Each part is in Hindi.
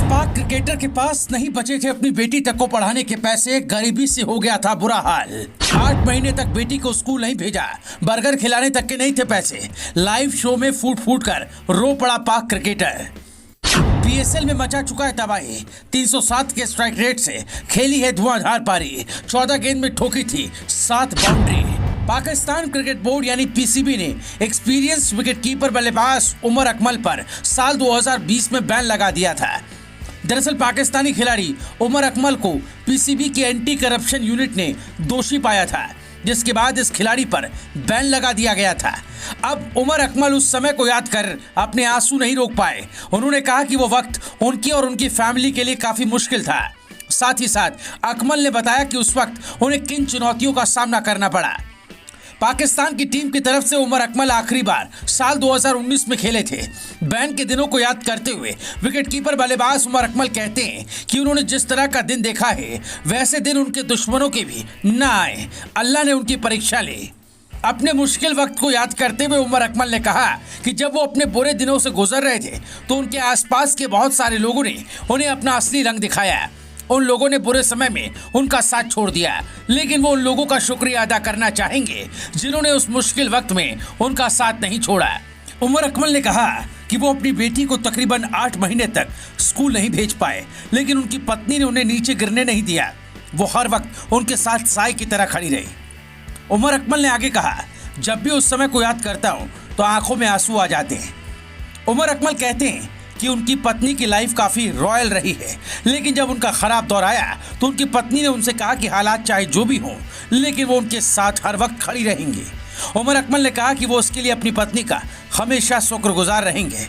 पाक क्रिकेटर के पास नहीं बचे थे अपनी बेटी तक को पढ़ाने के पैसे। गरीबी से हो गया था बुरा हाल। 8 महीने तक बेटी को स्कूल नहीं भेजा, बर्गर खिलाने तक के नहीं थे पैसे। लाइव शो में फूट फूट कर रो पड़ा पाक क्रिकेटर। पीएसएल में मचा चुका है तबाही। 307 के स्ट्राइक रेट से खेली है धुआंधार पारी। 14 गेंद में ठोकी थी 7 बाउंड्री। पाकिस्तान क्रिकेट बोर्ड यानी पीसीबी ने एक्सपीरियंस विकेटकीपर बल्लेबाज उमर अकमल पर साल 2020 में बैन लगा दिया था। दरअसल पाकिस्तानी खिलाड़ी उमर अकमल को पीसीबी की एंटी करप्शन यूनिट ने दोषी पाया था, जिसके बाद इस खिलाड़ी पर बैन लगा दिया गया था। अब उमर अकमल उस समय को याद कर अपने आंसू नहीं रोक पाए। उन्होंने कहा कि वो वक्त उनकी और उनकी फैमिली के लिए काफी मुश्किल था। साथ ही साथ अकमल ने बताया कि उस वक्त उन्हें किन चुनौतियों का सामना करना पड़ा। पाकिस्तान की टीम की तरफ से उमर अकमल आखिरी बार साल 2019 में खेले थे। बैन के दिनों को याद करते हुए विकेटकीपर बल्लेबाज उमर अकमल कहते हैं कि उन्होंने जिस तरह का दिन देखा है वैसे दिन उनके दुश्मनों के भी न आए। अल्लाह ने उनकी परीक्षा ली। अपने मुश्किल वक्त को याद करते हुए उमर अकमल ने कहा कि जब वो अपने बुरे दिनों से गुजर रहे थे तो उनके आसपास के बहुत सारे लोगों ने उन्हें अपना असली रंग दिखाया। उन लोगों ने बुरे समय में उनका साथ छोड़ दिया, लेकिन वो उन लोगों का शुक्रिया अदा करना चाहेंगे जिन्होंने उस मुश्किल वक्त में उनका साथ नहीं छोड़ा। उमर अकमल ने कहा कि वो अपनी बेटी को तकरीबन 8 महीने तक स्कूल नहीं भेज पाए, लेकिन उनकी पत्नी ने उन्हें नीचे गिरने नहीं दिया। वो हर वक्त उनके साथ साय की तरह खड़ी रही। उमर अकमल ने आगे कहा, जब भी उस समय को याद करता हूँ तो आंखों में आंसू आ जाते हैं। उमर अकमल कहते हैं कि उनकी पत्नी की लाइफ काफ़ी रॉयल रही है, लेकिन जब उनका ख़राब दौर आया तो उनकी पत्नी ने उनसे कहा कि हालात चाहे जो भी हों, लेकिन वो उनके साथ हर वक्त खड़ी रहेंगी। उमर अकमल ने कहा कि वो उसके लिए अपनी पत्नी का हमेशा शुक्रगुजार रहेंगे।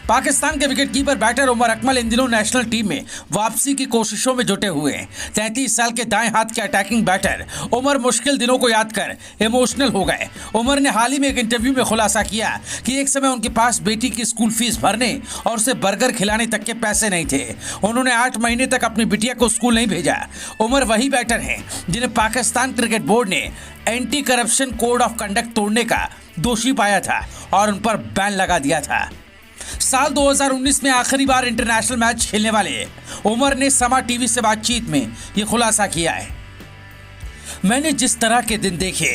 पाकिस्तान के विकेटकीपर बैटर उमर अकमल इन दिनों नेशनल टीम में वापसी की कोशिशों में जुटे हुए हैं। 33 साल के दाएं हाथ के अटैकिंग बैटर उमर मुश्किल दिनों को याद कर इमोशनल हो गए। उमर ने हाल ही में एक इंटरव्यू में खुलासा किया कि एक समय उनके पास बेटी की स्कूल फीस भरने और उसे बर्गर खिलाने तक के पैसे नहीं थे। उन्होंने 8 महीने तक अपनी बिटिया को स्कूल नहीं भेजा। उमर वही बैटर हैं जिन्हें पाकिस्तान क्रिकेट बोर्ड ने anti corruption code of conduct तोड़ने का दोषी पाया था और उन पर बैन लगा दिया था। साल 2019 में आखिरी बार इंटरनेशनल मैच खेलने वाले उमर ने समा टीवी से बातचीत में ये खुलासा किया है। मैंने जिस तरह के दिन देखे,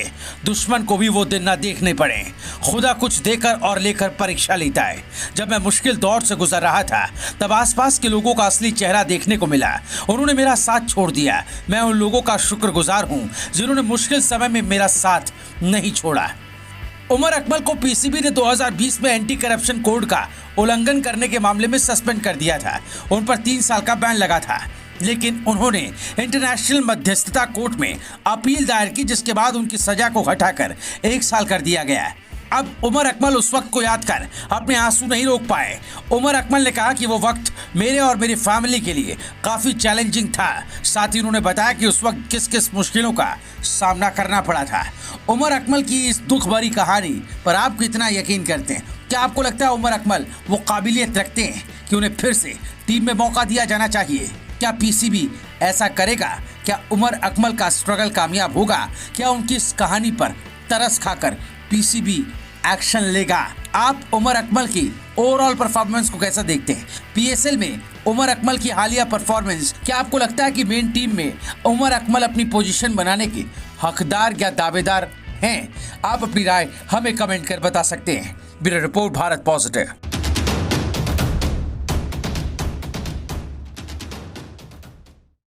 दुश्मन को भी वो दिन ना देखने पड़े। खुदा कुछ देकर और लेकर परीक्षा लेता है। जब मैं मुश्किल दौर से गुजर रहा था तब आसपास के लोगों का असली चेहरा देखने को मिला। उन्होंने मेरा साथ छोड़ दिया। मैं उन लोगों का शुक्रगुजार हूँ जिन्होंने मुश्किल समय में मेरा साथ नहीं छोड़ा। उमर अकमल को पीसीबी ने 2020 में एंटी करप्शन कोड का उल्लंघन करने के मामले में सस्पेंड कर दिया था। उन पर 3 साल का बैन लगा था, लेकिन उन्होंने इंटरनेशनल मध्यस्थता कोर्ट में अपील दायर की, जिसके बाद उनकी सजा को घटाकर 1 साल कर दिया गया। अब उमर अकमल उस वक्त को याद कर अपने आंसू नहीं रोक पाए। उमर अकमल ने कहा कि वो वक्त मेरे और मेरी फैमिली के लिए काफ़ी चैलेंजिंग था। साथ ही उन्होंने बताया कि उस वक्त किस किस मुश्किलों का सामना करना पड़ा था। उमर अकमल की इस दुख भरी कहानी पर आप कितना यकीन करते हैं? क्या आपको लगता है उमर अकमल वो काबिलियत रखते हैं कि उन्हें फिर से टीम में मौका दिया जाना चाहिए? क्या पीसीबी ऐसा करेगा? क्या उमर अकमल का स्ट्रगल कामयाब होगा? क्या उनकी इस कहानी पर तरस खाकर पीसीबी एक्शन लेगा? आप उमर अकमल की ओवरऑल परफॉर्मेंस को कैसा देखते हैं? पीएसएल में उमर अकमल की हालिया परफॉर्मेंस, क्या आपको लगता है कि मेन टीम में उमर अकमल अपनी पोजीशन बनाने के हकदार या दावेदार हैं? आप अपनी राय हमें कमेंट कर बता सकते हैं। Bureau report, Bharat positive.